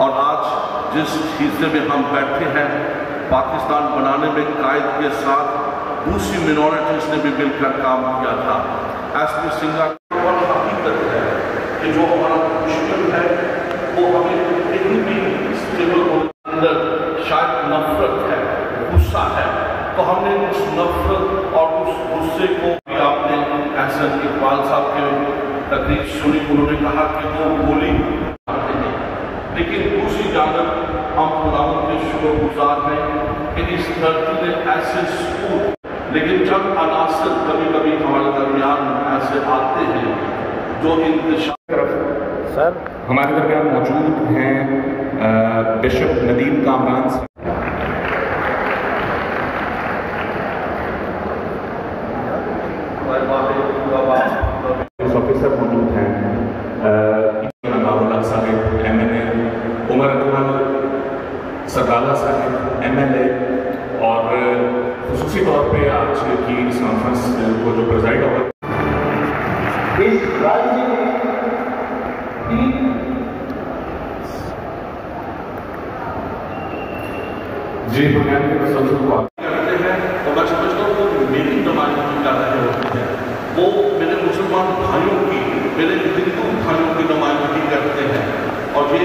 और आज जिस हिस्से में हम बैठे हैं, पाकिस्तान बनाने में कायद के साथ दूसरी मिनॉरिटीज ने भी मिलकर काम किया था। एसपी सिंघा हकीकत है कि जो हमारा दुश्मन है वो हमें कहीं भी स्टेबल होने के अंदर शायद नफरत है, गुस्सा है, तो हमने उस नफरत और उस गुस्से को भी आपने एहसन इकबाल साहब के तकरीर सुनी, उन्होंने कहा कि वो गोली मारते हैं, लेकिन दूसरी जानब हम खुदावंद के शुक्रगुजार हैं कि इस धरती ने ऐसे स्कूल, लेकिन जब अनासर कभी कभी हमारे दरमियान ऐसे आते हैं जो इंतशार सर हमारे दरमियान मौजूद हैं बिशप नदीम कामरान साहब, ऑफिसर मौजूद हैं, साहिब MNA, उमर अकमल सरदाला साहिब MLA, और खुसूसी तौर पे आज की इस कॉन्फ्रेंस को जो प्रेजाइड होगा इस राज्य में जी बुनियादी करते हैं, और मैं समझता हूँ वो मेरी नुमाइंदगी कर रहे होते हैं, वो मेरे मुसलमान भाइयों की, मेरे हिंदू भाइयों की नुमाइंदगी करते हैं। और ये